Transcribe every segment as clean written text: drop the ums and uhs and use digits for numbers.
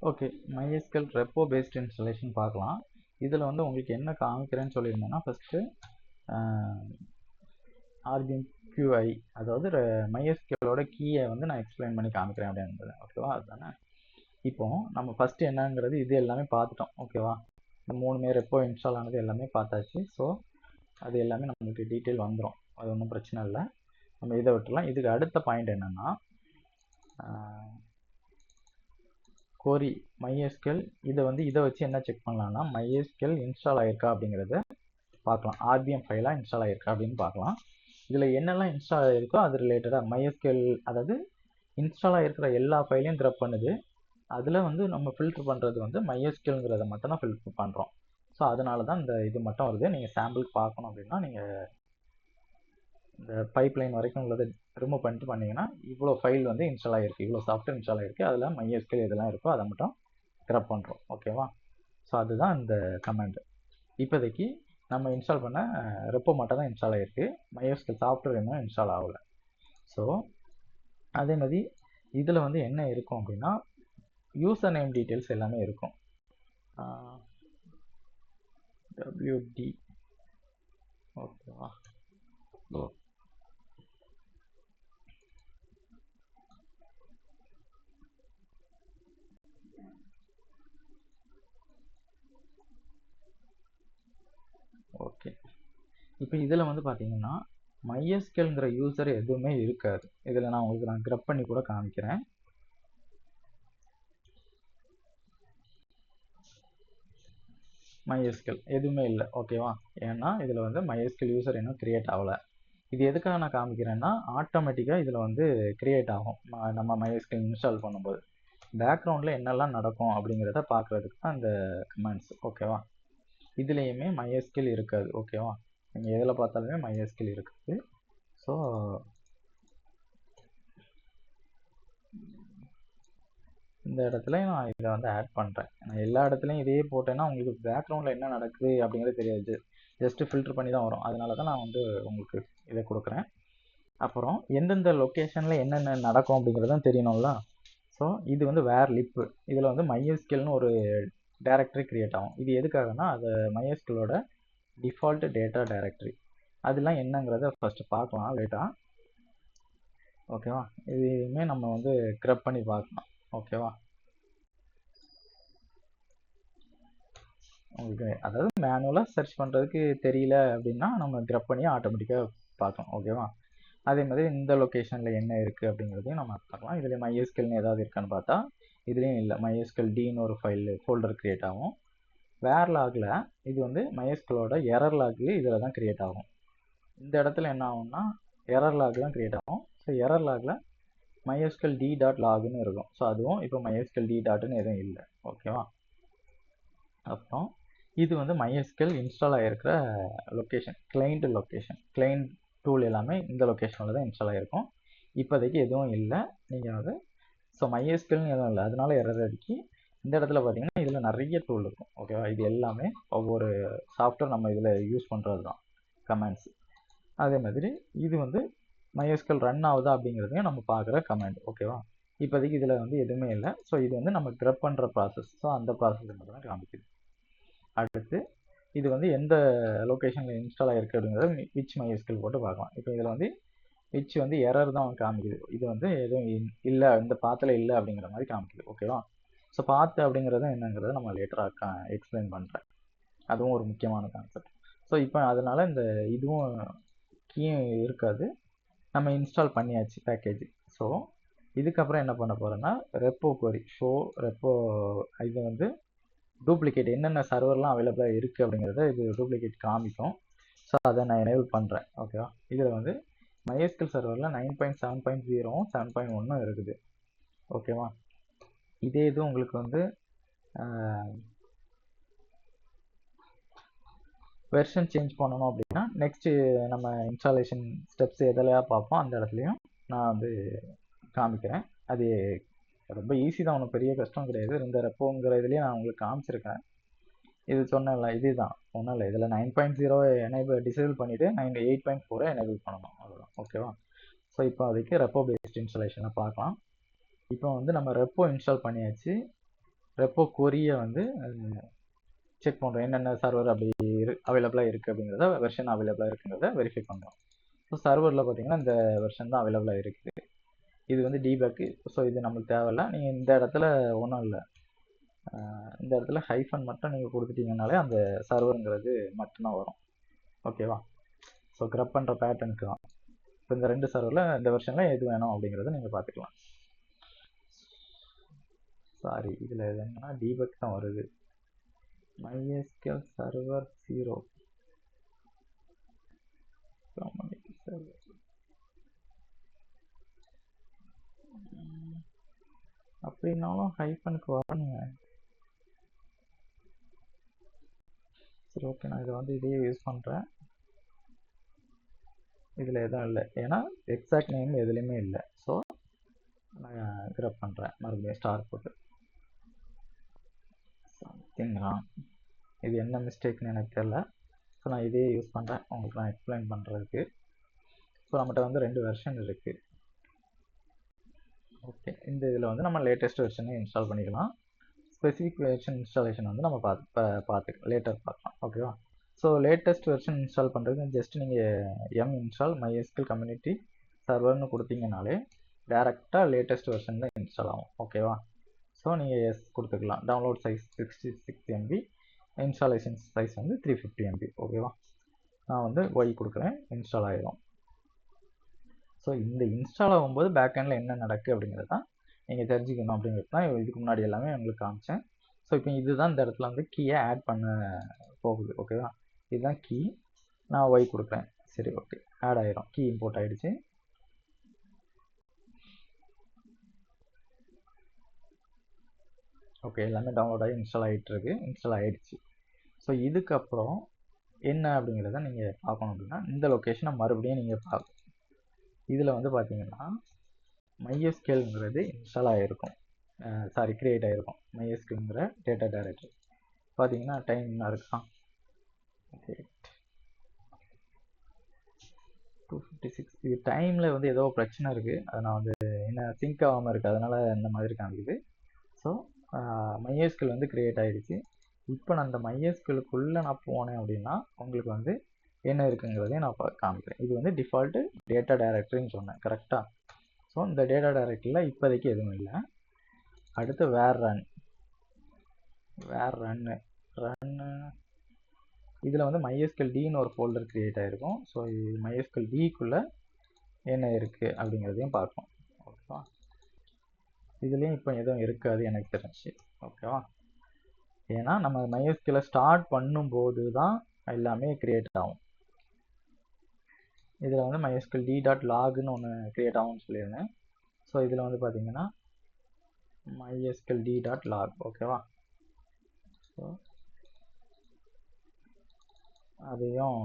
Okay, MySQL repo based installation பார்க்கலாம். இதில் வந்து உங்களுக்கு என்ன காமிக்கிறேன்னு சொல்லியிருந்தேன்னா, ஃபஸ்ட்டு RBM QI, அதாவது MySQLோட கீயை வந்து நான் எக்ஸ்பிளைன் பண்ணி காமிக்கிறேன் அப்படின்றது. ஓகேவா? அதுதானே. இப்போ நம்ம ஃபஸ்ட்டு என்னங்கிறது இது எல்லாமே பார்த்துட்டோம். ஓகேவா? இந்த 3மே ரெப்போ இன்ஸ்டால் ஆனது எல்லாமே பார்த்தாச்சு. ஸோ அது எல்லாமே நம்மளுக்கு டீட்டெயில் வந்துடும். அது ஒன்றும் பிரச்சனை இல்லை. நம்ம இதை விட்டுலாம். இதுக்கு அடுத்த பாயிண்ட் என்னென்னா, கோரி MySQL இதை வச்சு என்ன செக் பண்ணலாம்னா, MySQL இன்ஸ்டால் ஆயிருக்கா அப்படிங்கிறத பார்க்கலாம். RBM ஃபைலாக இன்ஸ்டால் ஆயிருக்கா அப்படின்னு பார்க்கலாம். இதில் என்னெல்லாம் இன்ஸ்டால் ஆகிருக்கோ அது ரிலேட்டடாக MySQL, அதாவது இன்ஸ்டால் ஆகிருக்கிற எல்லா ஃபைலையும் கிரப் பண்ணுது. அதில் வந்து நம்ம ஃபில்ட்ரு பண்ணுறது வந்து MySQLங்கிறத மட்டும் தான் ஃபில்ட்ரு பண்ணுறோம். ஸோ அதனால தான் இந்த இது மட்டும் வருது. நீங்கள் சாம்பிளுக்கு பார்க்கணும் அப்படின்னா நீங்கள் இந்த பைப்லைன் வரைக்கும் உள்ளதை ரிமூவ் பண்ணிட்டு பண்ணிங்கன்னா இவ்வளோ ஃபைல் வந்து இன்ஸ்டால் ஆகிருக்கு, இவ்வளோ சாஃப்ட்வேர் இன்ஸ்டால் ஆகிருக்கு. அதில் MySQL எதெல்லாம் இருக்கோ அதை மட்டும் கிரப் பண்ணுறோம். ஓகேவா? ஸோ அதுதான் இந்த கமெண்ட். இப்போதைக்கு நம்ம இன்ஸ்டால் பண்ண ரெப்போ மட்டும் தான் இன்ஸ்டால் ஆகிருக்கு. MySQL சாஃப்ட்வேர் இன்னும் இன்ஸ்டால் ஆகலை. ஸோ அதே மாதிரி இதில் வந்து என்ன இருக்கும் அப்படின்னா, யூசர் நேம் டீட்டெயில்ஸ் எல்லாமே இருக்கும். WD ஓகேவா? ஓகே, இப்போ இதில் வந்து பார்த்தீங்கன்னா MySQLங்கிற யூசர் எதுவுமே இருக்காது. இதில் நான் கிரப் பண்ணி கூட காமிக்கிறேன். MySQL எதுவுமே இல்லை. ஓகேவா? ஏன்னா இதில் வந்து MySQL யூசர் இன்னும் கிரியேட் ஆகலை. இது எதுக்காக நான் காமிக்கிறேன்னா, ஆட்டோமேட்டிக்காக இதில் வந்து கிரியேட் ஆகும். நம்ம MySQL இன்ஸ்டால் பண்ணும்போது பேக்ரவுண்டில் என்னெல்லாம் நடக்கும் அப்படிங்கிறத பார்க்குறதுக்கு தான் இந்த கமெண்ட்ஸ். ஓகேவா? இதுலேயுமே MySQL இருக்காது. ஓகேவா? நீங்கள் எதில் பார்த்தாலுமே MySQL இருக்குது. ஸோ இந்த இடத்துல நான் இதை வந்து ஆட் பண்ணுறேன். நான் எல்லா இடத்துலையும் இதையே போட்டேன்னா உங்களுக்கு பேக்ரவுண்டில் என்ன நடக்குது அப்படிங்கிறது தெரியாது. ஜஸ்ட்டு ஃபில்ட்ரு பண்ணி தான் வரும். அதனால தான் நான் வந்து உங்களுக்கு இதை கொடுக்குறேன். அப்புறம் எந்தெந்த லொக்கேஷனில் என்னென்ன நடக்கும் அப்படிங்கிறதும் தெரியணும்ல. ஸோ இது வந்து வேர் லிப்பு. இதில் வந்து MySQLனு ஒரு டைரக்டரி கிரியேட் ஆகும். இது எதுக்காகனா, அது MySQLோட டிஃபால்ட் டேட்டா டைரக்டரி. அதெல்லாம் என்னங்கிறத ஃபஸ்ட்டு பார்க்கலாம் லேட்டாக. ஓகேவா? இதையுமே நம்ம வந்து கிரப் பண்ணி பார்க்கலாம். ஓகேவா? உங்களுக்கு அதாவது மேனுவலாக சர்ச் பண்ணுறதுக்கு தெரியல அப்படின்னா நம்ம கிரப் பண்ணி ஆட்டோமேட்டிக்காக பார்க்கலாம். ஓகேவா? அதே மாதிரி இந்த லொக்கேஷனில் என்ன இருக்குது அப்படிங்கிறதையும் நம்ம பார்க்கலாம். இதில் MySQLனு ஏதாவது இருக்கான்னு பார்த்தா இதுலேயும் இல்லை. MySQL Dன்னு ஒரு ஃபோல்டர் க்ரியேட் ஆகும். வேர் லாகில் இது வந்து MySQLோட எரர் லாக் இதில் தான் க்ரியேட் ஆகும். இந்த இடத்துல என்ன ஆகும்னா எரர் லாக் தான் க்ரியேட் ஆகும். ஸோ எரர் லாகில் MySQL D.logன்னு இருக்கும். ஸோ அதுவும் இப்போ MySQL D.ன்னு எதுவும் இல்லை. ஓகேவா? அப்புறம் இது வந்து MySQL இன்ஸ்டால் ஆகிருக்கிற location, client location. Client tool எல்லாமே இந்த லொக்கேஷனில் தான் இன்ஸ்டால் ஆகிருக்கும். இப்போதைக்கு எதுவும் இல்லை. நீங்கள் வந்து ஸோ MySQLன்னு எதுவும் இல்லை, அதனால எரர் அடிக்கி. இந்த இடத்துல பார்த்தீங்கன்னா இதில் நிறைய டூல் இருக்கும். ஓகேவா? இது எல்லாமே ஒவ்வொரு சாஃப்ட்வேர் நம்ம இதில் யூஸ் பண்ணுறது தான் கமெண்ட்ஸ். அதே மாதிரி இது வந்து MySQL ரன் ஆகுதா அப்படிங்கிறதையும் நம்ம பார்க்குற கமெண்ட். ஓகேவா? இப்போதைக்கு இதில் வந்து எதுவுமே இல்லை. ஸோ இது வந்து நம்ம கிரப் பண்ணுற ப்ராசஸ். ஸோ அந்த ப்ராசஸ் மட்டும் தான் காமிக்குது. அடுத்து இது வந்து எந்த லொக்கேஷனில் இன்ஸ்டால் ஆகிருக்கு அப்படிங்கிறத விச் MySQL போட்டு பார்க்கலாம். இப்போ இதில் வந்து விச் வந்து எரர் தான் காமிக்குது. இது வந்து எதுவும் இல்லை, இந்த பாத்தில் இல்லை அப்படிங்கிற மாதிரி காமிக்குது. ஓகேவா? ஸோ பாத்து அப்படிங்கிறது என்னங்கிறத நம்ம லேட்டராக எக்ஸ்பிளைன் பண்ணுறேன். அதுவும் ஒரு முக்கியமான கான்செப்ட். ஸோ இப்போ அதனால் இந்த இதுவும் கீயும் இருக்காது. நம்ம இன்ஸ்டால் பண்ணியாச்சு பேக்கேஜ். ஸோ இதுக்கப்புறம் என்ன பண்ண போகிறேன்னா, ரெப்போ கொரி ஷோ ரெப்போ இது வந்து டூப்ளிகேட் என்னென்ன சர்வர்லாம் அவைலபிளாக இருக்குது அப்படிங்கிறத இது டூப்ளிகேட் காமிக்கும். ஸோ அதை நான் எனேபிள் பண்ணுறேன். ஓகேவா? இதில் வந்து MySQL சர்வரில் 9.7.0வும் 7.1ம் இருக்குது. ஓகேவா? இதே இது உங்களுக்கு வந்து வெர்ஷன் சேஞ்ச் பண்ணணும் அப்படின்னா நெக்ஸ்ட்டு நம்ம இன்ஸ்டாலேஷன் ஸ்டெப்ஸ் எதிலையா பார்ப்போம், அந்த இடத்துலையும் நான் வந்து காமிக்கிறேன். அது ரொம்ப ஈஸி தான், ஒன்றும் பெரிய கஷ்டம் கிடையாது. இந்த ரெப்போங்கிற இதுலேயே நான் உங்களுக்கு காமிச்சிருக்கேன். இது சொன்னல இதுதான் ஒன்றும் இல்லை. இதில் 9.0 டிசேபிள் பண்ணிவிட்டு 8.4 எனேபிள் பண்ணணும், அவ்வளோதான். ஓகேவா? ஸோ இப்போ அதுக்கு ரெப்போ பேஸ்ட் இன்ஸ்டாலேஷனை பார்க்கலாம். இப்போ வந்து நம்ம ரெப்போ இன்ஸ்டால் பண்ணியாச்சு. ரெப்போ கொரியை வந்து செக் பண்ணுறோம், என்னென்ன சர்வர் அப்படி அவைலபிளாக இருக்குது அப்படிங்கிறத, வெர்ஷன் அவைலபிளாக இருக்குங்கிறத வெரிஃபை பண்ணுறோம். ஸோ சர்வரில் பார்த்தீங்கன்னா இந்த வெர்ஷன் தான் அவைலபிளாக இருக்குது. இது வந்து டீபக்கு. ஸோ இது நம்மளுக்கு தேவையில்ல. நீங்கள் இந்த இடத்துல ஒன்றும் இல்லை, இந்த இடத்துல ஹைஃபன் மட்டும் நீங்கள் கொடுத்துட்டீங்கனாலே அந்த சர்வருங்கிறது மட்டும்தான் வரும். ஓகேவா? ஸோ கிரப் பண்ணுற பேட்டர்னுக்கு தான். இப்போ இந்த 2 சர்வரில் இந்த வெர்ஷனில் எது வேணும் அப்படிங்கிறத நீங்கள் பார்த்துக்கலாம். சாரி, இதில் என்னன்னா டீபக் தான் வருது. MySQL server 0 community server. அப்படின்னாலும் ஹைஃபனுக்கு வரணுங்க. சரி, ஓகே, நான் இதை வந்து இதையே யூஸ் பண்ணுறேன். இதில் எதுவும் இல்லை, ஏன்னா எக்ஸாக்ட் நேம் எதுலேயுமே இல்லை. ஸோ நான் கிரப் பண்ணுறேன் மறுபடியும் ஸ்டார் போட்டு. சம்திங்னா இது என்ன மிஸ்டேக்னு எனக்கு தெரியல. ஸோ நான் இதையே யூஸ் பண்ணுறேன் உங்களுக்கு நான் எக்ஸ்பிளைன் பண்ணுறதுக்கு. ஸோ நம்மகிட்ட வந்து 2 வெர்ஷன் இருக்குது. ஓகே, இந்த இதில் வந்து நம்ம லேட்டஸ்ட் வெர்ஷனை இன்ஸ்டால் பண்ணிக்கலாம். ஸ்பெசிஃபிக் வெர்ஷன் இன்ஸ்டாலேஷன் வந்து நம்ம பார்த்துக்கலாம், லேட்டர் பார்க்கலாம். ஓகேவா? ஸோ லேட்டஸ்ட் வெர்ஷன் இன்ஸ்டால் பண்ணுறதுக்கு ஜஸ்ட் நீங்கள் இன்ஸ்டால் MySQL கம்யூனிட்டி சர்வர்னு கொடுத்தீங்கனாலே டேரெக்டாக லேட்டஸ்ட் வெர்ஷன் தான் இன்ஸ்டால் ஆகும். ஓகேவா? ஸோ நீங்கள் எஸ் கொடுத்துக்கலாம். Download size 66 MB, installation size வந்து 350 MB. ஓகேவா? நான் வந்து ஒய் கொடுக்குறேன், இன்ஸ்டால் ஆகிடும். ஸோ இந்த இன்ஸ்டால் ஆகும்போது பேக்எண்டில் என்ன நடக்குது அப்படிங்கிறது தான் நீங்கள் தெரிஞ்சுக்கணும். அப்படிங்கிறது தான் இதுக்கு முன்னாடி எல்லாமே உங்களுக்கு காமிச்சேன். ஸோ இப்போ இதுதான் இந்த இடத்துல வந்து கீயை ஆட் பண்ண போகுது. ஓகேவா? இதுதான் கீ. நான் ஒய் கொடுக்குறேன். சரி, ஓகே, ஆட் ஆகிடும். கீ இம்போர்ட் ஆகிடுச்சு. ஓகே, எல்லாமே டவுன்லோட் ஆகி இன்ஸ்டால் ஆகிட்டு இருக்கு. இன்ஸ்டால் ஆகிடுச்சு. ஸோ இதுக்கப்புறம் என்ன அப்படிங்கிறத நீங்கள் பார்க்கணும். அப்படின்னா இந்த லொக்கேஷனை மறுபடியும் நீங்கள் பார்க்கணும். இதில் வந்து பார்த்தீங்கன்னா MySQLங்கிறது இன்ஸ்டால் ஆகிருக்கும், சாரி கிரியேட் ஆகிருக்கும். MySQLங்கிற டேட்டா டைரக்டரி பார்த்தீங்கன்னா டைம் என்ன இருக்கா, 256. இது டைமில் வந்து ஏதோ பிரச்சனை இருக்குது. அதை நான் வந்து என்ன சிங்க் ஆகாமல் இருக்குது, அதனால் இந்த மாதிரி காமிக்குது. ஸோ MySQL வந்து கிரியேட் ஆகிடுச்சு. இப்போ நான் அந்த MySQLக்குள்ளே நான் போனேன் அப்படின்னா உங்களுக்கு வந்து என்ன இருக்குங்கிறதையும் நான் காமிக்கிறேன். இது வந்து டிஃபால்ட்டு டேட்டா டைரக்டரின்னு சொன்னேன், கரெக்டாக? ஸோ இந்த டேட்டா டைரக்டரியில் இப்போதைக்கு எதுவும் இல்லை. அடுத்து ரன்னு இதில் வந்து MySQL Dன்னு ஒரு ஃபோல்டர் கிரியேட் ஆகிருக்கும். ஸோ MySQL Dக்குள்ளே என்ன இருக்குது அப்படிங்கிறதையும் பார்ப்போம். ஓகேவா? இதுலேயும் இப்போ எதுவும் இருக்காது எனக்கு தெரிஞ்சு. ஓகேவா? ஏன்னா நம்ம MySQL ஸ்டார்ட் பண்ணும்போது தான் எல்லாமே கிரியேட் ஆகும். இதில் வந்து MySQL D.logன்னு ஒன்று கிரியேட் ஆகும்னு சொல்லியிருந்தேன். ஸோ இதில் வந்து பார்த்தீங்கன்னா MySQL D.log. ஓகேவா? ஸோ அதையும்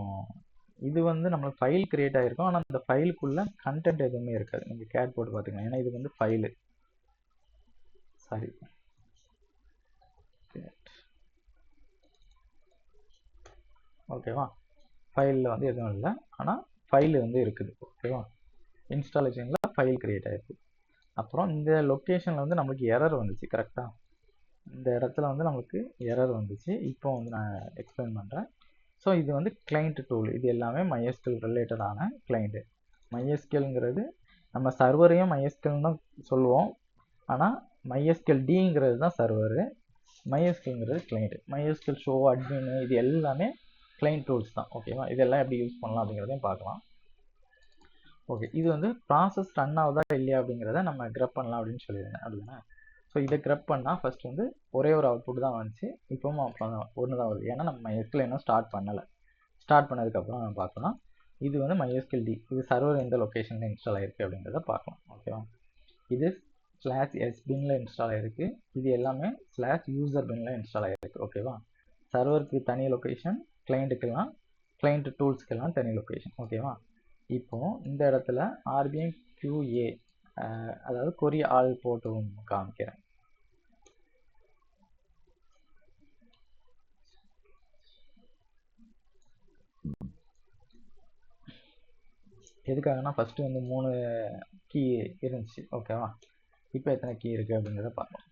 இது வந்து நம்மளுக்கு ஃபைல் கிரியேட் ஆகிருக்கும். ஆனால் அந்த ஃபைலுக்குள்ளே கண்டென்ட் எதுவுமே இருக்காது. நீங்கள் கேட் போட்டு பார்த்துக்கலாம், ஏன்னா இது வந்து ஃபைலு. சாரி, ஓகேவா? ஃபைலில் வந்து எதுவும் இல்லை, ஆனால் ஃபைல் வந்து இருக்குது. ஓகேவா? இன்ஸ்டாலேஷனில் ஃபைல் கிரியேட் ஆகிருக்கு. அப்புறம் இந்த லொக்கேஷனில் வந்து நம்மளுக்கு எரர் வந்துச்சு, கரெக்டாக? இந்த இடத்துல வந்து நம்மளுக்கு எரர் வந்துச்சு. இப்போ வந்து நான் எக்ஸ்பிளைன் பண்ணுறேன். ஸோ இது வந்து கிளைண்ட் டூல். இது எல்லாமே MySQL ரிலேட்டடான கிளைண்ட்டு. MySQLங்கிறது நம்ம சர்வரையும் MySQL தான் சொல்லுவோம், ஆனால் MySQL Dங்கிறது தான் சர்வரு, MySQLங்கிறது கிளைண்ட். MySQL ஷோ, அட்மின், இது எல்லாமே கிளைண்ட் டூல்ஸ் தான். ஓகேவா? இதெல்லாம் எப்படி யூஸ் பண்ணலாம் அப்படிங்கிறதையும் பார்க்கலாம். ஓகே, இது வந்து ப்ராசஸ் ரன் ஆகுதா இல்லையா அப்படிங்கிறத நம்ம கிரப் பண்ணலாம் அப்படின்னு சொல்லியிருந்தேன், அப்படின்னா. ஸோ இதை கிரப் பண்ணால் ஃபஸ்ட் வந்து ஒரே ஒரு அவுட்புட் தான் வந்துச்சு. இப்போவும் ஒன்று தான் வருது, ஏன்னா நம்ம MySQL இன்னும் ஸ்டார்ட் பண்ணலை. ஸ்டார்ட் பண்ணதுக்கப்புறம் நம்ம பார்க்கலாம். இது வந்து MySQL D. இது சர்வர் எந்த லொக்கேஷனில் இன்ஸ்டால் ஆகிருக்கு அப்படிங்கிறத பார்க்கலாம். ஓகேவா? இது /sbinல இன்ஸ்டால் ஆகிருக்கு. இது எல்லாமே /userbinல இன்ஸ்டால் ஆகிருக்கு. ஓகேவா? சர்வருக்கு தனி லொக்கேஷன், கிளைண்ட்டுக்கெல்லாம், கிளைண்ட் டூல்ஸ்க்கெல்லாம் தனி லொக்கேஷன். ஓகேவா? இப்போ இந்த இடத்துல RBM QA, அதாவது கொரி ஆல் போட்டு காமிக்கிறேன். எதுக்காகனா ஃபஸ்ட்டு வந்து 3 கீ இருந்துச்சு. ஓகேவா? இப்போ எத்தனை கீ இருக்குது அப்படிங்கிறத பார்க்கலாம்.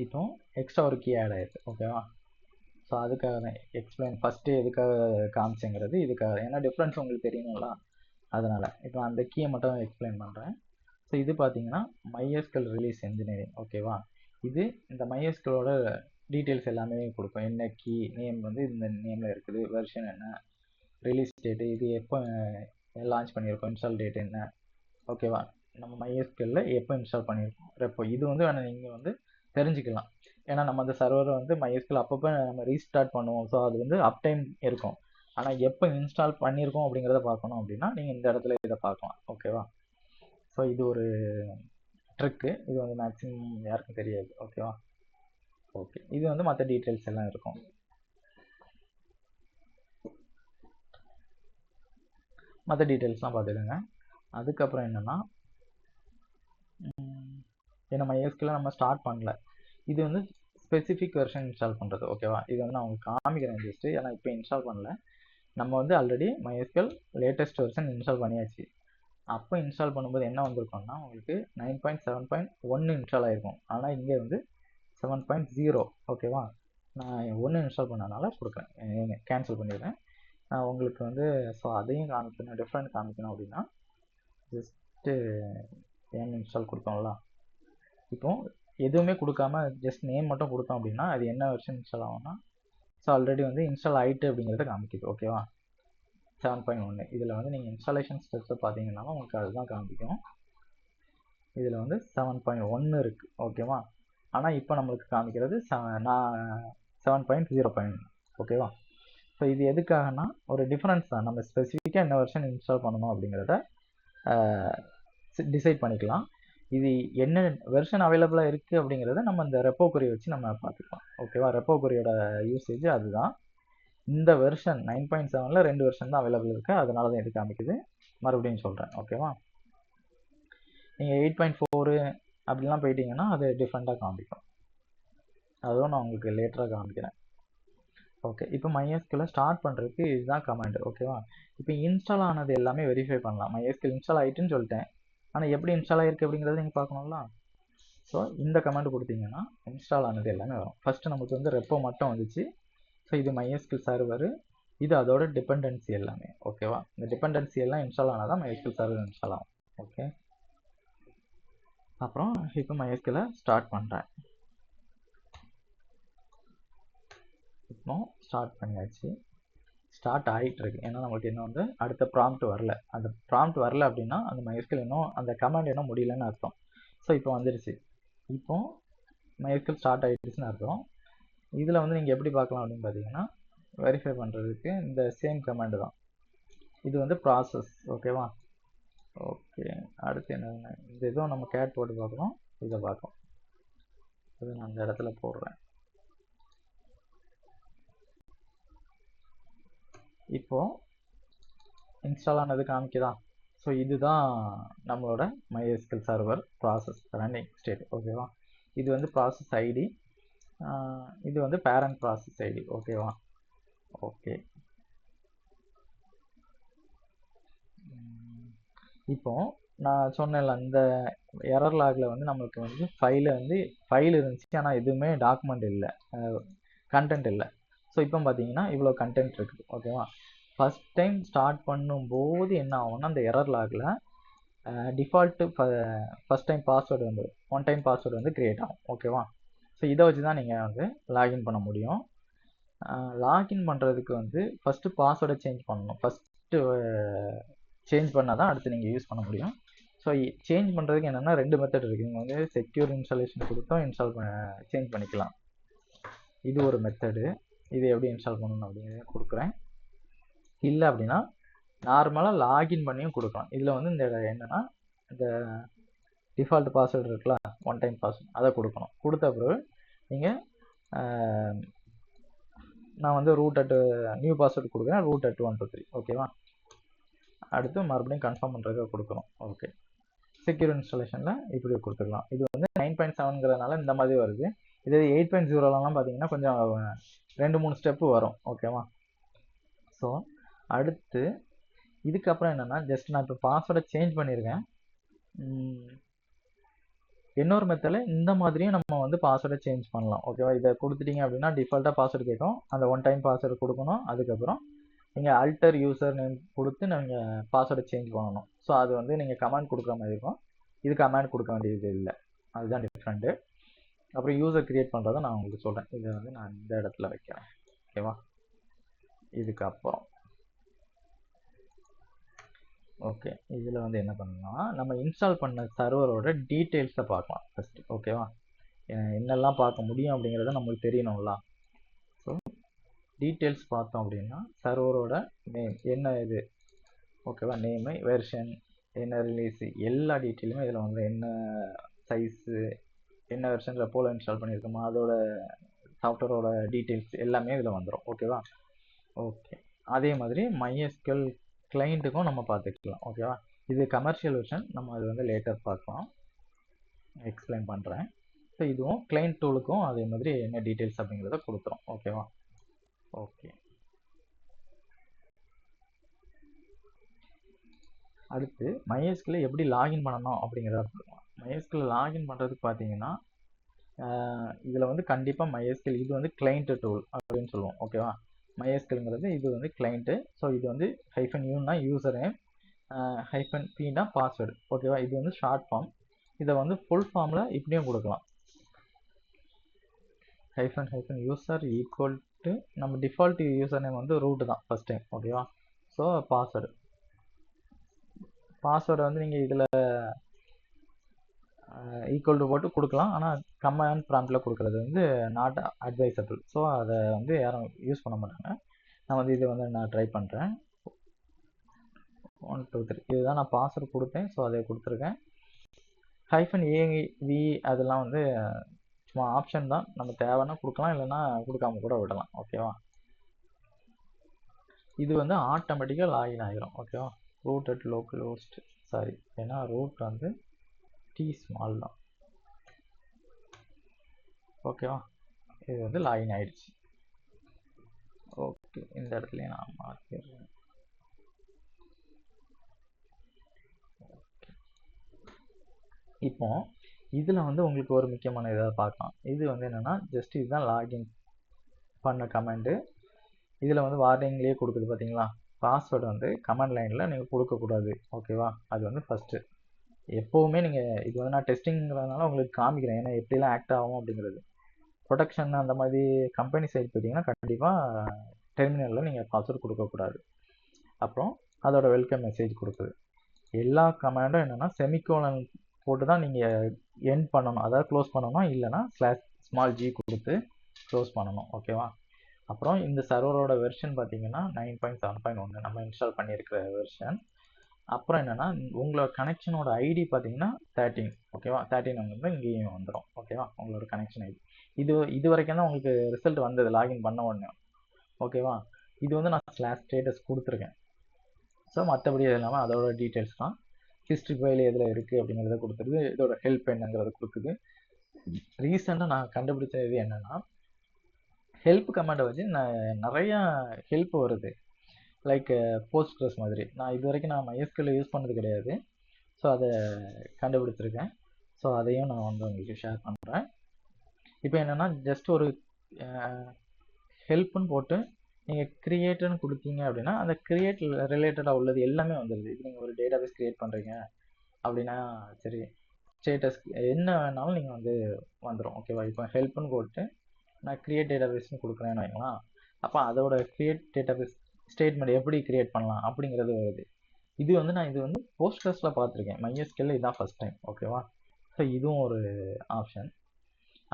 இப்போ எக்ஸ்ட்ரா ஒரு கீ ஆட் ஆயிருக்கு. ஓகேவா? ஸோ அதுக்காக தான் எக்ஸ்பிளைன் ஃபஸ்ட்டு எதுக்காக காமிச்சேங்கிறது இதுக்காக. ஏன்னா டிஃப்ரென்ஸ் உங்களுக்கு தெரியணும்ல, அதனால். இப்போ அந்த கீயை மட்டும் எக்ஸ்பிளைன் பண்ணுறேன். ஸோ இது பார்த்தீங்கன்னா MySQL ரிலீஸ் இன்ஜினியரிங். ஓகேவா? இது இந்த MySQLோட டீட்டெயில்ஸ் எல்லாமே கொடுக்கும். என்ன கீ நேம் வந்து இந்த நேமில் இருக்குது, வெர்ஷன் என்ன, ரிலீஸ் டேட்டு, இது எப்போ லான்ச் பண்ணியிருக்கோம், இன்ஸ்டால் டேட் என்ன. ஓகேவா? நம்ம MySQL எப்போ இன்ஸ்டால் பண்ணியிருக்கோம் ரெப்போ, இது வந்து வேணால் நீங்கள் வந்து தெரிஞ்சுக்கலாம். ஏன்னா நம்ம அந்த சர்வரை வந்து MySQL அப்பப்போ நம்ம ரீஸ்டார்ட் பண்ணுவோம். ஸோ அது வந்து அப் டைம் இருக்கும். ஆனால் எப்போ இன்ஸ்டால் பண்ணியிருக்கோம் அப்படிங்கிறத பார்க்கணும் அப்படின்னா நீங்கள் இந்த இடத்துல இதை பார்க்கலாம். ஓகேவா? ஸோ இது ஒரு ட்ரிக்கு. இது வந்து மேக்ஸிமம் யாருக்கும் தெரியாது. ஓகேவா? ஓகே, இது வந்து மற்ற டீட்டெயில்ஸ் எல்லாம் இருக்கும். மற்ற டீட்டெயில்ஸ்லாம் பார்த்துடுங்க. அதுக்கப்புறம் என்னென்னா, ஏன்னா MySQL நம்ம ஸ்டார்ட் பண்ணல. இது வந்து ஸ்பெசிஃபிக் வெர்ஷன் இன்ஸ்டால் பண்ணுறது. ஓகேவா? இது வந்து நான் உங்களுக்கு காமிக்கிறேன் ஜஸ்ட்டு. ஏன்னா இப்போ இன்ஸ்டால் பண்ணல. நம்ம வந்து already MySQL latest version install பண்ணியாச்சு. அப்போ இன்ஸ்டால் பண்ணும்போது என்ன வந்திருக்கும்னா உங்களுக்கு 9.7.1 இன்ஸ்டால் ஆகிருக்கும். ஆனால் இங்கே வந்து 7.0. ஓகேவா? நான் 1 இன்ஸ்டால் பண்ணனால கொடுக்குறேன், கேன்சல் பண்ணிடுறேன். நான் உங்களுக்கு வந்து ஸோ அதையும் காமிக்கணும், டிஃப்ரெண்ட் காமிக்கணும் அப்படின்னா ஜஸ்ட்டு ஏன் இன்ஸ்டால் கொடுத்தோம்ல, இப்போ எதுவுமே கொடுக்காம ஜஸ்ட் நேம் மட்டும் கொடுத்தோம் அப்படின்னா அது என்ன வெர்ஷன் இன்ஸ்டால் ஆகும்னா, ஸோ ஆல்ரெடி வந்து இன்ஸ்டால் ஆகிட்டு அப்படிங்கிறத காமிக்குது. ஓகேவா? 7.1. இதில் வந்து நீங்கள் இன்ஸ்டாலேஷன் ஸ்டெப்ஸை பார்த்தீங்கன்னாலும் உங்களுக்கு அதுதான் காமிக்கும். இதில் வந்து 7.1 இருக்குது. ஓகேவா? ஆனால் இப்போ நம்மளுக்கு காமிக்கிறது 7.0. ஓகேவா? ஸோ இது எதுக்காகனா ஒரு டிஃப்ரென்ஸ் தான். நம்ம ஸ்பெசிஃபிக்காக என்ன வெர்ஷன் இன்ஸ்டால் பண்ணணும் அப்படிங்கிறத டிசைட் பண்ணிக்கலாம். இது என்ன வெர்ஷன் அவைலபிளாக இருக்குது அப்படிங்கிறத நம்ம இந்த ரெப்போ குறி வச்சு நம்ம பார்த்துக்கலாம். ஓகேவா? ரெப்போ குறியோட யூசேஜ் அதுதான். இந்த வெர்ஷன் 9.7ல் 2 வெர்ஷன் தான் அவைலபிள் இருக்குது. அதனால தான் இது காமிக்குது. மறுபடியும் சொல்கிறேன். ஓகேவா? நீங்கள் 8.4 அப்படிலாம் போயிட்டீங்கன்னா அது டிஃப்ரெண்ட்டாக காமிக்கும். அதுவும் நான் உங்களுக்கு லேட்டராக காமிக்கிறேன். ஓகே, இப்போ MySQL ஸ்டார்ட் பண்ணுறதுக்கு இதுதான் கமாண்ட். ஓகேவா? இப்போ இன்ஸ்டால் ஆனது எல்லாமே வெரிஃபை பண்ணலாம். MySQL இன்ஸ்டால் ஆகிட்டுன்னு சொல்லிட்டேன். ஆனால் எப்படி இன்ஸ்டால் ஆகிருக்கு அப்படிங்கிறத நீங்கள் பார்க்கணும்ல. ஸோ இந்த கமாண்ட் கொடுத்தீங்கன்னா இன்ஸ்டால் ஆனது எல்லாமே வரும். ஃபஸ்ட்டு நமக்கு வந்து ரெப்போ மட்டும் வந்துச்சு. ஸோ இது MySQL சர்வர், இது அதோட டிபெண்டன்சி எல்லாமே. ஓகேவா? இந்த டிபெண்டன்சி எல்லாம் இன்ஸ்டால் ஆனால் தான் MySQL சர்வர் இன்ஸ்டால் ஆகும். ஓகே, அப்புறம் இப்போ MySQL ஸ்டார்ட் பண்ணுறேன். இப்போ ஸ்டார்ட் பண்ணியாச்சு. ஸ்டார்ட் ஆகிட்டு இருக்கு. ஏன்னா நம்மளுக்கு இன்னும் வந்து அடுத்த ப்ராம்ப்ட் வரல. அந்த ப்ராம்ப்ட் வரல அப்படின்னா அந்த MySQL இன்னும் அந்த கமாண்ட் இன்னும் முடியலன்னு அர்த்தம். ஸோ இப்போ வந்துடுச்சு. இப்போ MySQL ஸ்டார்ட் ஆகிடுச்சுன்னு அர்த்தம். இதில் வந்து நீங்கள் எப்படி பார்க்கலாம் அப்படின்னு பார்த்தீங்கன்னா, வெரிஃபை பண்ணுறதுக்கு இந்த சேம் கமாண்டு தான். இது வந்து ப்ராசஸ். ஓகேவா? ஓகே, அடுத்து என்ன, இந்த இதுவும் நம்ம கேட் போட்டு பார்க்குறோம். இதை பார்க்கலாம். இது நான் அந்த இடத்துல போடுறேன். இப்போது இன்ஸ்டால் ஆனது காமிக்குதா? ஸோ இதுதான் நம்மளோட MySQL server process running state. ஓகேவா? இது வந்து ப்ராசஸ் ஐடி, இது வந்து பேரண்ட் ப்ராசஸ் ஐடி. ஓகேவா? ஓகே, இப்போ நான் சொன்னேன்ல இந்த எரர் லாகில் வந்து நம்மளுக்கு வந்து ஃபைல் இருந்துச்சு, ஆனால் எதுவுமே டாக்குமெண்ட் இல்லை, கண்டென்ட் இல்லை. ஸோ இப்போ பார்த்தீங்கன்னா இவ்வளோ கண்டென்ட் இருக்குது. ஓகேவா? ஃபஸ்ட் டைம் ஸ்டார்ட் பண்ணும்போது என்ன ஆகும்னா அந்த எரர் லாகில் டிஃபால்ட்டு ஃபஸ்ட் டைம் பாஸ்வேர்டு வந்து ஒன் டைம் பாஸ்வேர்டு வந்து க்ரியேட் ஆகும். ஓகேவா? ஸோ இதை வச்சு தான் நீங்கள் வந்து லாகின் பண்ண முடியும். லாகின் பண்ணுறதுக்கு வந்து ஃபஸ்ட்டு பாஸ்வேர்டை சேஞ்ச் பண்ணணும். ஃபஸ்ட்டு சேஞ்ச் பண்ணால் தான் அடுத்து நீங்கள் யூஸ் பண்ண முடியும். ஸோ சேஞ்ச் பண்ணுறதுக்கு என்னென்னா 2 மெத்தட் இருக்குது. நீங்கள் வந்து செக்யூர் இன்ஸ்டாலேஷன் கொடுத்தோம் சேஞ்ச் பண்ணிக்கலாம். இது ஒரு மெத்தடு. இது எப்படி இன்ஸ்டால் பண்ணணும் அப்படிங்கிறத கொடுக்குறேன். இல்லை அப்படின்னா நார்மலாக லாகின் பண்ணியும் கொடுக்கலாம். இதில் வந்து இந்த என்னென்னா இந்த டிஃபால்ட் பாஸ்வேர்டு இருக்குல்ல, ஒன் டைம் பாஸ்வேர்டு, அதை கொடுக்கணும். கொடுத்த பிறகு நீங்கள் நான் வந்து நியூ பாஸ்வேர்டு கொடுக்குறேன், root@123. ஓகேவா? அடுத்து மறுபடியும் கன்ஃபார்ம் பண்ணுறதுக்கு கொடுக்கணும். ஓகே, செக்யூர் இன்ஸ்டாலேஷனில் இப்படி கொடுத்துக்கலாம். இது வந்து 9.7ங்கிறதுனால இந்த மாதிரி வருது. இது 8.0லலாம் பார்த்தீங்கன்னா கொஞ்சம் 2-3 ஸ்டெப்பு வரும். ஓகேவா? ஸோ அடுத்து இதுக்கப்புறம் என்னென்னா ஜஸ்ட் நான் இப்போ பாஸ்வேர்டை சேஞ்ச் பண்ணியிருக்கேன். இன்னொரு மெத்தடில் இந்த மாதிரியும் நம்ம வந்து பாஸ்வேர்டை சேஞ்ச் பண்ணலாம். ஓகேவா? இதை கொடுத்துட்டீங்க அப்படின்னா டிஃபால்ட்டாக பாஸ்வேர்டு கேட்கும். அந்த ஒன் டைம் பாஸ்வேர்டு கொடுக்கணும். அதுக்கப்புறம் நீங்கள் அல்டர் யூசர் நேம் கொடுத்து நீங்கள் பாஸ்வேர்டை சேஞ்ச் பண்ணணும். ஸோ அது வந்து நீங்கள் கமாண்ட் கொடுக்குற மாதிரி இருக்கும். இது கமாண்ட் கொடுக்க வேண்டியது இல்லை. அதுதான் டிஃப்ரெண்ட்டு. அப்புறம் யூசர் கிரியேட் பண்ணுறதை நான் உங்களுக்கு சொல்கிறேன். இதை வந்து நான் இந்த இடத்துல வைக்கிறேன். ஓகேவா? இதுக்கப்புறம் ஓகே, இதில் வந்து என்ன பண்ணணும்னா நம்ம இன்ஸ்டால் பண்ண சர்வரோட டீட்டெயில்ஸை பார்க்கலாம் ஃபஸ்ட்டு. ஓகேவா? என்னெல்லாம் பார்க்க முடியும் அப்படிங்கிறத நம்மளுக்கு தெரியணும்ல. ஸோ டீட்டெயில்ஸ் பார்த்தோம் அப்படின்னா சர்வரோட நேம் என்ன இது, ஓகேவா, நேமு, வெர்ஷன், என்ன ரிலீஸு, எல்லா டீட்டெயிலுமே இதில் வந்து என்ன சைஸு, என்ன வெர்ஷனில் போல இன்ஸ்டால் பண்ணியிருக்கோமோ அதோட சாஃப்ட்வேரோட டீட்டெயில்ஸ் எல்லாமே இதில் வந்துடும். ஓகேவா? ஓகே, அதே மாதிரி MySQL கிளைண்ட்டுக்கும் நம்ம பார்த்துக்கலாம். ஓகேவா? இது கமர்ஷியல் வெர்ஷன், நம்ம அது வந்து லேட்டர் பார்க்கலாம், எக்ஸ்பிளைன் பண்ணுறேன். ஸோ இதுவும் கிளைண்ட் டூலுக்கும் அதே மாதிரி என்ன டீட்டெயில்ஸ் அப்படிங்கிறத கொடுத்துரும். ஓகேவா? ஓகே, அடுத்து MySQL எப்படி லாகின் பண்ணணும் அப்படிங்கிறத பார்க்கலாம். MySQL லாகின் பண்ணுறதுக்கு பார்த்தீங்கன்னா இதில் வந்து கண்டிப்பாக MySQL இது வந்து கிளைண்ட் டூல் அப்படின்னு சொல்லுவோம். ஓகேவா? MySQLங்கிறது இது வந்து கிளைண்ட்டு. ஸோ இது வந்து -uனா யூசர் நேம், -pனா பாஸ்வேர்டு. ஓகேவா? இது வந்து ஷார்ட் ஃபார்ம். இதை வந்து ஃபுல் ஃபார்மில் இப்படியும் கொடுக்கலாம். -user ஈக்குவல் டு நம்ம டிஃபால்ட் யூசர் நேம் வந்து ரூட் தான் ஃபர்ஸ்ட் டைம். ஓகேவா? ஸோ பாஸ்வேர்டை வந்து நீங்கள் இதில் ஈக்குவல் டு போட்டு கொடுக்கலாம். ஆனால் கமாண்ட் ப்ராம்ப்டில் கொடுக்குறது வந்து நாட் அட்வைசபிள். ஸோ அதை வந்து யாரும் யூஸ் பண்ண மாட்டாங்க. நான் வந்து இதை வந்து நான் ட்ரை பண்ணுறேன். 1 2 3 இதுதான் நான் பாஸ்வேர்டு கொடுத்தேன். ஸோ அதை கொடுத்துருக்கேன். -AV அதெல்லாம் வந்து சும்மா ஆப்ஷன் தான். நம்ம தேவைன்னா கொடுக்கலாம், இல்லைன்னா கொடுக்காம கூட விடலாம். ஓகேவா? இது வந்து ஆட்டோமேட்டிக்காக லாகின் ஆகிரும். ஓகேவா? Root at localhost, sorry, ஏன்னா ரூட் வந்து ஸ்மால் தான். ஓகேவா? இது வந்து லாகின் ஆயிடுச்சு. ஓகே, இந்த இடத்துல நான் மாற்றிடுறேன். இப்போ இதில் வந்து உங்களுக்கு ஒரு முக்கியமான இதாக பார்க்கலாம். இது வந்து என்னென்னா ஜஸ்ட் இதுதான் லாகின் பண்ண கமெண்டு. இதில் வந்து வார்னிங்லேயே கொடுக்குது பார்த்தீங்களா? பாஸ்வேர்டு வந்து கமெண்ட் லைனில் நீங்கள் கொடுக்கக்கூடாது. ஓகேவா? அது வந்து ஃபஸ்ட்டு. எப்போவுமே நீங்கள் இது வந்து நான் டெஸ்டிங்கிறதுனால உங்களுக்கு காமிக்கிறேன், ஏன்னா எப்படிலாம் ஆக்ட் ஆகும் அப்படிங்கிறது. ப்ரொடக்ஷன் அந்த மாதிரி கம்பெனி சைடு போயிட்டீங்கன்னா கண்டிப்பாக டெர்மினலில் நீங்கள் பாஸ்வேர்டு கொடுக்கக்கூடாது. அப்புறம் அதோட வெல்கம் மெசேஜ் கொடுக்குது. எல்லா கமாண்டும் என்னென்னா செமிகோலன் போட்டு தான் நீங்கள் எண்ட் பண்ணணும், அதாவது க்ளோஸ் பண்ணணும், இல்லைனா /g கொடுத்து க்ளோஸ் பண்ணணும். ஓகேவா? அப்புறம் இந்த சர்வரோட வெர்ஷன் பார்த்தீங்கன்னா 9.7.1 நம்ம இன்ஸ்டால் பண்ணியிருக்கிற வெர்ஷன். அப்புறம் என்னென்னா உங்களோட கனெக்ஷனோட ஐடி பார்த்தீங்கன்னா 13. ஓகேவா? 13 வந்து இங்கேயும் வந்துடும். ஓகேவா? உங்களோட கனெக்ஷன் ஐடி இது வரைக்கும் தான் உங்களுக்கு ரிசல்ட் வந்தது லாகின் பண்ண உடனே. ஓகேவா? இது வந்து நான் /status கொடுத்துருக்கேன். ஸோ மற்றபடி அது இல்லாமல் அதோட டீட்டெயில்ஸ் தான். ஹிஸ்ட்ரி ஃபைல் எதில் இருக்குது அப்படிங்கிறத கொடுத்துருது. இதோட ஹெல்ப் என்னங்கிறத கொடுக்குது. ரீசெண்டாக நான் கண்டுபிடிச்சது என்னென்னா ஹெல்ப் கமாண்டை வச்சு நிறையா ஹெல்ப் வருது. லைக் போஸ்ட்கிரஸ் மாதிரி. நான் இது வரைக்கும் நான் MySQL யூஸ் பண்ணது கிடையாது. ஸோ அதை கண்டுபிடிச்சிருக்கேன். ஸோ அதையும் நான் வந்து உங்களுக்கு ஷேர் பண்ணுறேன். இப்போ என்னென்னா ஜஸ்ட் ஒரு ஹெல்ப்புன்னு போட்டு நீங்கள் கிரியேட்டுன்னு கொடுத்தீங்க அப்படின்னா அந்த கிரியேட் ரிலேட்டடாக உள்ளது எல்லாமே வந்துடுது. இது நீங்கள் ஒரு டேட்டாபேஸ் கிரியேட் பண்ணுறீங்க அப்படின்னா சரி, ஸ்டேட்டஸ் என்ன வேணாலும் நீங்கள் வந்து வந்துடும். ஓகேவா? இப்போ ஹெல்ப்புன்னு போட்டு நான் கிரியேட் டேட்டாபேஸ்னு கொடுக்குறேன்னு வைங்களா, அப்போ அதோட கிரியேட் டேட்டாபேஸ் ஸ்டேட்மெண்ட் எப்படி கிரியேட் பண்ணலாம் அப்படிங்கிறது வருது. இது வந்து போஸ்ட்கிரஸில் பார்த்துருக்கேன். MySQL இதுதான் ஃபஸ்ட் டைம். ஓகேவா? ஸோ இதுவும் ஒரு ஆப்ஷன்.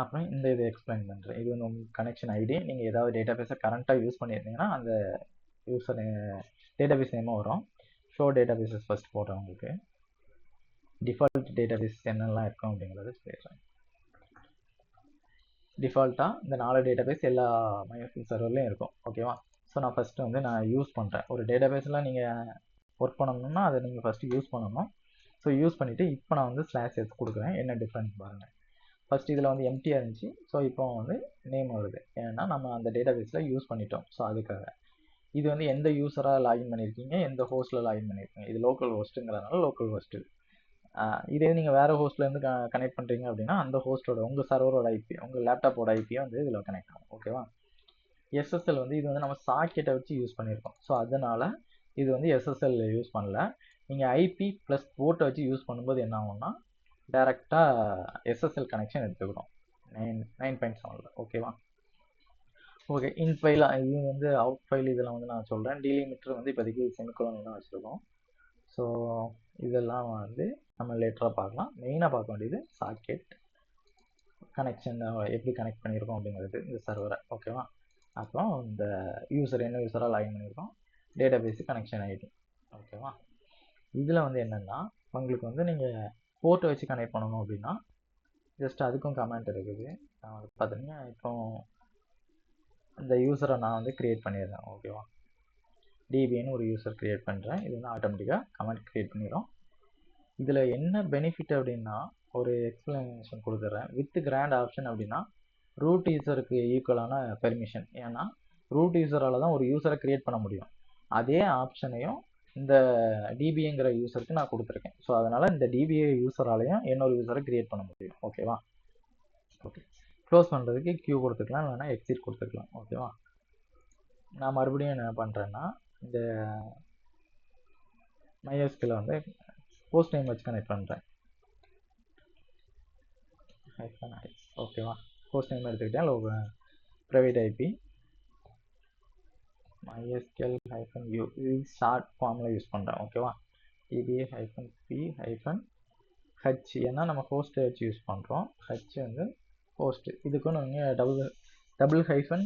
அப்புறம் இந்த இதை எக்ஸ்பிளைன் பண்ணுறேன். இது வந்து உங்கள் கனெக்ஷன் ஐடி. நீங்கள் ஏதாவது டேட்டாபேஸை கரண்ட்டாக யூஸ் பண்ணியிருந்தீங்கன்னா அந்த யூஸர் டேட்டாபேஸ் நேமாக வரும். ஷோ டேட்டாபேஸஸ் ஃபஸ்ட் போடுறேன். உங்களுக்கு டிஃபால்ட் டேட்டாபேஸ் என்னெல்லாம் இருக்கும் அப்படிங்கிறத சொல்லிடுறேன். டிஃபால்ட்டாக இந்த 4 டேட்டாபேஸ் எல்லா MySQL சர்வர்லையும் இருக்கும். ஓகேவா? ஸோ நான் ஃபஸ்ட்டு வந்து நான் யூஸ் பண்ணுறேன். ஒரு டேட்டாபேஸில் நீங்கள் ஒர்க் பண்ணணும்னா அதை நீங்கள் ஃபஸ்ட்டு யூஸ் பண்ணணும். ஸோ யூஸ் பண்ணிவிட்டு இப்போ நான் வந்து /s கொடுக்குறேன். என்ன டிஃப்ரென்ஸ் பாருங்கள். ஃபஸ்ட் இதில் வந்து எம்டியாக இருந்துச்சு. ஸோ இப்போ வந்து நேம் வருது, ஏன்னா நம்ம அந்த டேட்டாபேஸில் யூஸ் பண்ணிட்டோம். ஸோ அதுக்காக இது வந்து எந்த யூஸராக லாகின் பண்ணியிருக்கீங்க, எந்த ஹோஸ்ட்டில் லாகின் பண்ணியிருக்கீங்க. இது லோக்கல் ஹோஸ்ட்டுங்கிறதுனால லோக்கல் ஹோஸ்ட்டு. இதே நீங்கள் வேறு ஹோஸ்ட்லேருந்து கனெக்ட் பண்ணுறீங்க அப்படின்னா அந்த ஹோஸ்ட்டோட உங்கள் சர்வரோட ஐபி உங்கள் லேப்டாப்போட ஐபியை வந்து இதில் கனெக்ட் ஆகும். ஓகேவா? எஸ்எஸ்எல் வந்து இது வந்து நம்ம சாக்கெட்டை வச்சு யூஸ் பண்ணியிருக்கோம். ஸோ அதனால் இது வந்து எஸ்எஸ்எல் யூஸ் பண்ணல. நீங்கள் ஐபி ப்ளஸ் போர்ட்டை வச்சு யூஸ் பண்ணும்போது என்ன ஆகும்னா டேரெக்டாக எஸ்எஸ்எல் கனெக்ஷன் எடுத்துக்கிறோம் 9.7. ஓகேவா? ஓகே, இன் ஃபைல் இது வந்து அவுட் ஃபைல் இதெல்லாம் வந்து நான் சொல்கிறேன். டீலிமிட்டர் வந்து இப்போதைக்கு செமிகோலன் தான் வச்சுருக்கோம். ஸோ இதெல்லாம் வந்து நம்ம லேட்டராக பார்க்கலாம். மெயினாக பார்க்க வேண்டியது சாக்கெட் கனெக்ஷன் எப்படி கனெக்ட் பண்ணியிருக்கோம் அப்படிங்கிறது இந்த சர்வரை. ஓகேவா? அப்புறம் இந்த யூசர் என்ன யூஸராக லாகின் பண்ணியிருக்கோம், டேட்டா பேஸு கனெக்ஷன் ஐடி. ஓகேவா? இதில் வந்து என்னென்னா உங்களுக்கு வந்து நீங்கள் போர்ட்டை வச்சு கனெக்ட் பண்ணணும் அப்படின்னா ஜஸ்ட் அதுக்கும் கமெண்ட் இருக்குது. பார்த்தீங்கன்னா இப்போ இந்த யூஸரை நான் வந்து க்ரியேட் பண்ணிடுறேன். ஓகேவா? டிபின்னு ஒரு யூசர் க்ரியேட் பண்ணுறேன். இது வந்து ஆட்டோமேட்டிக்காக கமெண்ட் க்ரியேட் பண்ணிடும். இதில் என்ன பெனிஃபிட் அப்படின்னா ஒரு எக்ஸ்பிளனேஷன் கொடுத்துட்றேன். வித் கிராண்ட் ஆப்ஷன் அப்படின்னா ரூட் யூசருக்கு ஈக்குவலான பெர்மிஷன். ஏன்னா ரூட் யூசரால் தான் ஒரு யூசரை க்ரியேட் பண்ண முடியும். அதே ஆப்ஷனையும் இந்த டிபிங்கிற யூசருக்கு நான் கொடுத்துருக்கேன். ஸோ அதனால் இந்த டிபிஏ யூசராலையும் இன்னொரு யூசரை க்ரியேட் பண்ண முடியும். ஓகேவா? ஓகே, க்ளோஸ் பண்ணுறதுக்கு கியூ கொடுத்துக்கலாம், இல்லைனா எக்ஸிட் கொடுத்துக்கலாம். ஓகேவா? நான் மறுபடியும் என்ன பண்ணுறேன்னா இந்த MySQL வந்து போஸ்ட் நேம் வச்சு கனெக்ட் பண்ணுறேன். ஓகேவா? போஸ்ட் நேம் எடுத்துக்கிட்டேன். ப்ரைவேட் ஐபி MySQL -u இது ஷார்ட் ஃபார்மில் யூஸ் பண்ணுறேன். ஓகேவா? EBA-P-H ஏன்னா நம்ம ஹோஸ்ட்டை வச்சு யூஸ் பண்ணுறோம். ஹச் வந்து ஹோஸ்ட்டு. இதுக்கும் நீங்கள் டபுள் ஹைஃபன்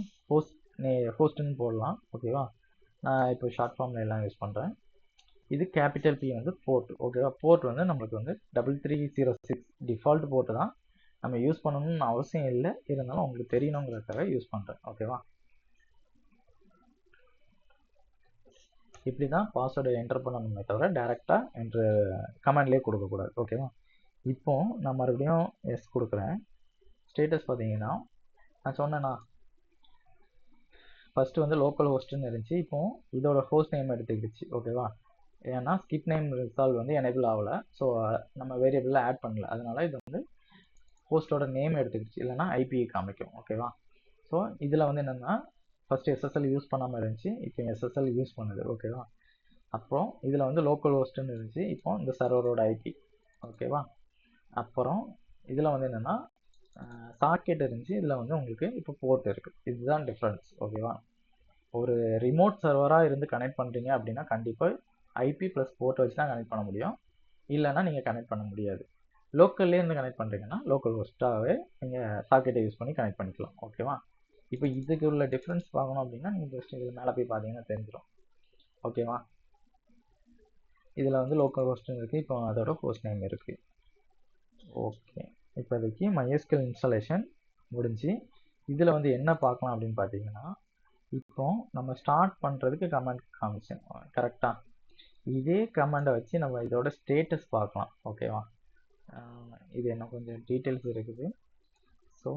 ஹோஸ்ட்டுன்னு போடலாம். ஓகேவா? நான் இப்போ ஷார்ட் ஃபார்மில் எல்லாம் யூஸ் பண்ணுறேன். இது கேபிட்டல் பி வந்து போர்ட். ஓகேவா? போர்ட் வந்து நம்மளுக்கு வந்து 3306 டிஃபால்ட் போர்ட்டு தான். நம்ம யூஸ் பண்ணணும்னு அவசியம் இல்லை, இருந்தாலும் உங்களுக்கு தெரியணுங்கிறதுக்காக யூஸ் பண்ணுறேன். ஓகேவா? இப்படி தான் பாஸ்வேர்டை என்டர் பண்ணணுமே தவிர டேரெக்டாக என்ட்ரு கமெண்ட்லேயே கொடுக்கக்கூடாது. ஓகேவா? இப்போ நான் மறுபடியும் எஸ் கொடுக்குறேன். ஸ்டேட்டஸ் பார்த்தீங்கன்னா நான் சொன்னேன்னா ஃபஸ்ட்டு வந்து லோக்கல் ஹோஸ்ட்டுன்னு இருந்துச்சு. இப்போ இதோட ஹோஸ்ட் நேம் எடுத்துக்கிடுச்சு. ஓகேவா? ஏன்னா ஸ்கிப் நேம் ரிசால்வ் வந்து எனேபிள் ஆகலை. ஸோ நம்ம வேரியபிளில் ஆட் பண்ணல. அதனால இது வந்து ஹோஸ்ட்டோட நேம் எடுத்துக்கிடுச்சு, இல்லைனா ஐபிஐ காமிக்கும். ஓகேவா? ஸோ இதில் வந்து என்னென்னா ஃபஸ்ட்டு எஸ்எஸ்எல் யூஸ் பண்ணாமல் இருந்துச்சு, இப்போ எஸ்எஸ்எல் யூஸ் பண்ணுது. ஓகேவா? அப்புறம் இதில் வந்து லோக்கல் ஹோஸ்ட்டுன்னு இருந்துச்சு, இப்போ இந்த சர்வரோட ஐபி. ஓகேவா? அப்புறம் இதில் வந்து என்னென்னா சாக்கெட் இருந்துச்சு, இதில் வந்து உங்களுக்கு இப்போ போர்ட் இருக்குது. இதுதான் டிஃப்ரென்ஸ். ஓகேவா? ஒரு ரிமோட் சர்வராக இருந்து கனெக்ட் பண்ணுறீங்க அப்படின்னா கண்டிப்பாக ஐபி ப்ளஸ் போர்ட்டை வச்சு தான் கனெக்ட் பண்ண முடியும், இல்லைன்னா நீங்கள் கனெக்ட் பண்ண முடியாது. லோக்கல்லேருந்து கனெக்ட் பண்ணுறீங்கன்னா லோக்கல் ஹோஸ்ட்டாகவே நீங்கள் சாக்கெட்டை யூஸ் பண்ணி கனெக்ட் பண்ணிக்கலாம். ஓகேவா? இப்போ இதுக்கு உள்ள டிஃப்ரென்ஸ் பார்க்கணும் அப்படின்னா நீங்கள் ஜஸ்ட் இது மேலே போய் பார்த்தீங்கன்னா தெரிஞ்சிடும். ஓகேவா? இதில் வந்து லோக்கல் ஹோஸ்ட்னு இருக்குது, இப்போ அதோட ஹோஸ்ட் நேம் இருக்குது. ஓகே, இப்போதைக்கு MySQL இன்ஸ்டாலேஷன் முடிஞ்சு. இதில் வந்து என்ன பார்க்கலாம் அப்படின்னு பார்த்தீங்கன்னா இப்போ நம்ம ஸ்டார்ட் பண்ணுறதுக்கு கமெண்ட் காமிச்சேன் கரெக்டாக. இதே கமெண்டை வச்சு நம்ம இதோட ஸ்டேட்டஸ் பார்க்கலாம். ஓகேவா? இது என்ன கொஞ்சம் டீட்டெயில்ஸ் இருக்குது. ஸோ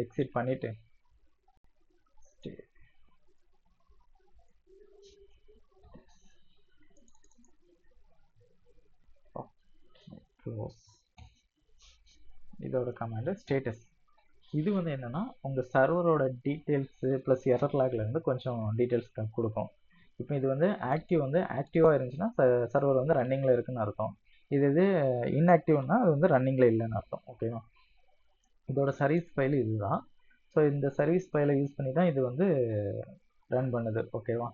எக்ஸிட் பண்ணிவிட்டு க்ளோஸ். இதோட கமெண்ட் ஸ்டேட்டஸ். இது வந்து என்னென்னா உங்கள் சர்வரோட டீட்டெயில்ஸு ப்ளஸ் எரர் லாக்லேருந்து கொஞ்சம் டீட்டெயில்ஸ் கொடுக்கும். இப்போ இது வந்து ஆக்டிவாக இருந்துச்சுன்னா சர்வர் வந்து ரன்னிங்கில் இருக்குதுன்னு அர்த்தம். இது இன்ஆக்டிவ்னா அது வந்து ரன்னிங்கில் இல்லைன்னு அர்த்தம். ஓகேவா? இதோட சர்வீஸ் ஃபைல் இதுதான். ஸோ இந்த சர்வீஸ் ஃபைலை யூஸ் பண்ணி தான் இது வந்து ரன் பண்ணுது. ஓகேவா?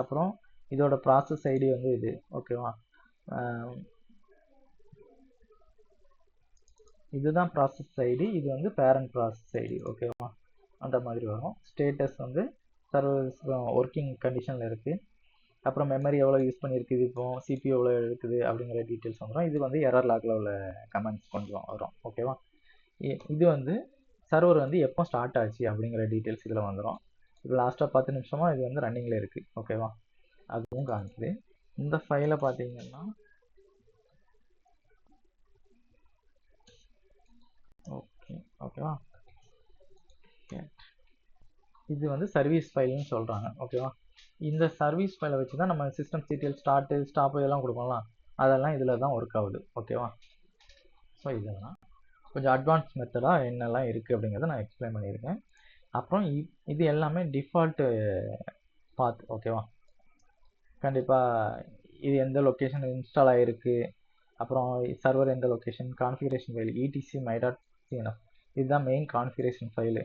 அப்புறம் இதோட ப்ராசஸ் ஐடி வந்து இது. ஓகேவா? இதுதான் ப்ராசஸ் ஐடி, இது வந்து பேரண்ட் ப்ராசஸ் ஐடி. ஓகேவா? அந்த மாதிரி வரும். ஸ்டேட்டஸ் வந்து சர்வர்ஸ் ஒர்க்கிங் கண்டிஷனில் இருக்குது. அப்புறம் மெமரி எவ்வளோ யூஸ் பண்ணியிருக்குது, இப்போ சிபியூ எவ்வளோ இருக்குது அப்படிங்கிற டீட்டெயில்ஸ் வந்துடும். இது வந்து எரர் லாக்ல உள்ள கமெண்ட்ஸ் கொஞ்சம் வரும். ஓகேவா? இது வந்து சர்வர் வந்து எப்போ ஸ்டார்ட் ஆச்சு அப்படிங்கிற டீட்டெயில்ஸ் இதில் வந்துடும். இப்போ லாஸ்ட்டாக 10 நிமிஷமாக இது வந்து ரன்னிங்கில் இருக்குது. ஓகேவா? அதுவும் காமிக்குது. இந்த ஃபைலை பார்த்தீங்கன்னா ஓகேவா? இது வந்து சர்வீஸ் ஃபைல்னு சொல்கிறாங்க. ஓகேவா? இந்த சர்வீஸ் ஃபைலை வச்சு தான் நம்ம சிஸ்டம் டீட்டெயில் ஸ்டார்ட்டு ஸ்டாப்பு இதெல்லாம் கொடுக்கலாம். அதெல்லாம் இதில் தான் ஒர்க் ஆகுது. ஓகேவா? ஸோ இதெல்லாம் கொஞ்சம் அட்வான்ஸ் மெத்தடாக என்னெல்லாம் இருக்குது அப்படிங்கிறத நான் எக்ஸ்பிளைன் பண்ணியிருக்கேன். அப்புறம் இது எல்லாமே டிஃபால்ட்டு பாத். ஓகேவா? கண்டிப்பாக இது எந்த லொக்கேஷன் இன்ஸ்டால் ஆகிருக்கு, அப்புறம் சர்வர் எந்த லொக்கேஷன், கான்ஃபிகரேஷன் ஃபைல் இடிசி my.cnf, இதுதான் மெயின் கான்ஃபிகரேஷன் ஃபைலு.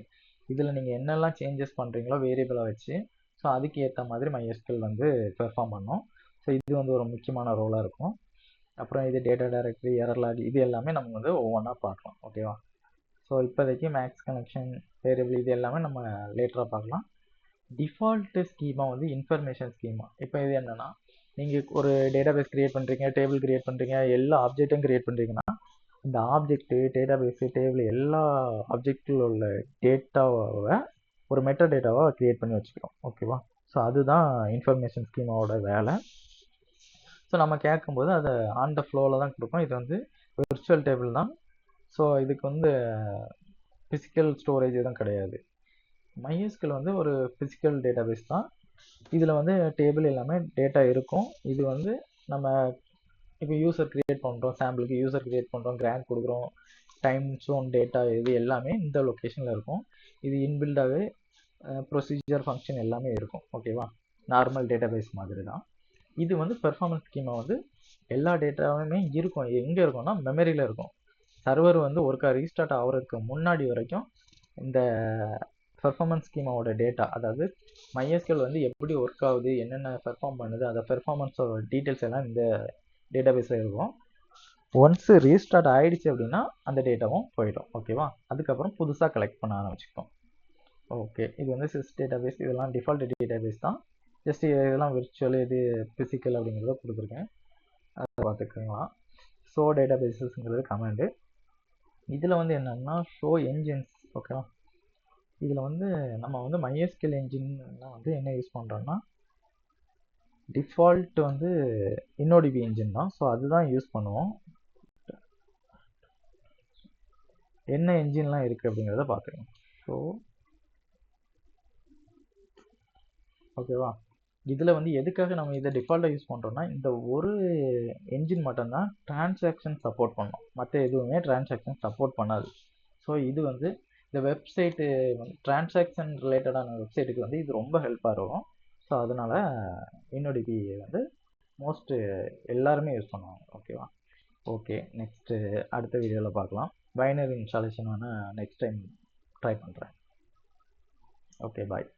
இதில் நீங்கள் என்னெல்லாம் சேஞ்சஸ் பண்ணுறீங்களோ வேரியபிளாக வச்சு, ஸோ அதுக்கு ஏற்ற மாதிரி MySQL வந்து பெர்ஃபார்ம் பண்ணும். ஸோ இது வந்து ஒரு முக்கியமான ரோலாக இருக்கும். அப்புறம் இது டேட்டா டைரக்டரி, எரர் லாக், இது எல்லாமே நம்ம வந்து ஒவ்வொன்றா பார்க்கலாம். ஓகேவா? ஸோ இப்போதைக்கு மேக்ஸ் கனெக்ஷன், வேரியபிள், இது எல்லாமே நம்ம லேட்டராக பார்க்கலாம். டிஃபால்ட்டு ஸ்கீமா வந்து இன்ஃபர்மேஷன் ஸ்கீமா. இப்போ இது என்னென்னா, நீங்கள் ஒரு டேட்டாபேஸ் க்ரியேட் பண்ணுறீங்க, டேபிள் க்ரியேட் பண்ணுறீங்க, எல்லா ஆப்ஜெக்ட்டும் க்ரியேட் பண்ணுறீங்கன்னா, இந்த ஆப்ஜெக்ட்டு, டேட்டாபேஸு, டேபிள் எல்லா ஆப்ஜெக்டில் உள்ள டேட்டாவை ஒரு மெட்டா டேட்டாவாக க்ரியேட் பண்ணி வச்சுக்கிறோம். ஓகேவா? ஸோ அதுதான் இன்ஃபர்மேஷன் ஸ்கீமாவோட வேலை. ஸோ நம்ம கேட்கும்போது அதை ஆன் த ஃப்ளோவில் தான் கொடுப்போம். இது வந்து விர்ச்சுவல் டேபிள் தான். ஸோ இதுக்கு வந்து ஃபிசிக்கல் ஸ்டோரேஜ் எதுவும் கிடையாது. MySQL வந்து ஒரு ஃபிசிக்கல் டேட்டாபேஸ் தான். இதில் வந்து டேபிள் எல்லாமே டேட்டா இருக்கும். இது வந்து நம்ம இப்போ யூசர் க்ரியேட் பண்ணுறோம், சாம்பிளுக்கு யூசர் க்ரியேட் பண்ணுறோம், கிராண்ட் கொடுக்குறோம், டைம் ஜோன் டேட்டா, இது எல்லாமே இந்த லொக்கேஷனில் இருக்கும். இது இன்பில்டாகவே ப்ரொசீஜர் ஃபங்க்ஷன் எல்லாமே இருக்கும். ஓகேவா? நார்மல் டேட்டாபேஸ் மாதிரி தான். இது வந்து பெர்ஃபார்மன்ஸ் ஸ்கீமா வந்து எல்லா டேட்டாவுமே இருக்கும். எங்கே இருக்கும்னா மெமரியில் இருக்கும். சர்வர் வந்து ஒருக்கா ரீஸ்டார்ட் ஆகிறதுக்கு முன்னாடி வரைக்கும் இந்த பெர்ஃபார்மன்ஸ் ஸ்கீமாவோட டேட்டா, அதாவது MySQL வந்து எப்படி ஒர்க் ஆகுது, என்னென்ன பெர்ஃபார்ம் பண்ணுது, அந்த பெர்ஃபார்மன்ஸோட டீட்டெயில்ஸ் எல்லாம் இந்த டேட்டாபேஸில் இருக்கும். ஒன்ஸ் ரீஸ்டார்ட் ஆகிடுச்சு அப்படின்னா அந்த டேட்டாவும் போயிடும். ஓகேவா? அதுக்கப்புறம் புதுசாக கலெக்ட் பண்ண ஆரம்பிச்சுக்கோம். ஓகே, இது வந்து சிஸ் டேட்டாபேஸ், இதெல்லாம் டிஃபால்ட் டேட்டாபேஸ் தான். ஜஸ்ட் இதெல்லாம் விர்ச்சுவல், இது ஃபிசிக்கல் அப்படிங்கிறத கொடுத்துருக்கேன், அதை பார்த்துக்கலாம். ஷோ டேட்டாபேஸஸ்ங்கிறது கமாண்டு. இதில் வந்து என்னென்னா ஷோ என்ஜின்ஸ். ஓகேவா? இதில் வந்து நம்ம வந்து MySQL என்ஜின்னா வந்து என்ன யூஸ் பண்ணுறோன்னா, டிஃபால்ட் வந்து InnoDB என்ஜின் தான். ஸோ அதுதான் யூஸ் பண்ணுவோம். என்ன என்ஜின்லாம் இருக்குது அப்படிங்கிறத பார்த்துக்கோங்க. ஸோ ஓகேவா? இதில் வந்து எதுக்காக நம்ம இதை டிஃபால்ட்டாக யூஸ் பண்ணுறோன்னா, இந்த ஒரு என்ஜின் மட்டும்தான் டிரான்சாக்ஷன் சப்போர்ட் பண்ணும், மற்ற எதுவுமே டிரான்சாக்ஷன் சப்போர்ட் பண்ணாது. ஸோ இது வந்து இந்த வெப்சைட்டு வந்து டிரான்சாக்ஷன் ரிலேட்டடான வெப்சைட்டுக்கு வந்து இது ரொம்ப ஹெல்ப்பாக இருக்கும். ஸோ அதனால் InnoDB வந்து மோஸ்ட்டு எல்லாருமே யூஸ் பண்ணுவாங்க. ஓகேவா? ஓகே, நெக்ஸ்ட்டு அடுத்த வீடியோவில் பார்க்கலாம். பைனரி இன்ஸ்டாலேஷன் வேணால் நெக்ஸ்ட் டைம் ட்ரை பண்ணுறேன். ஓகே, பாய்.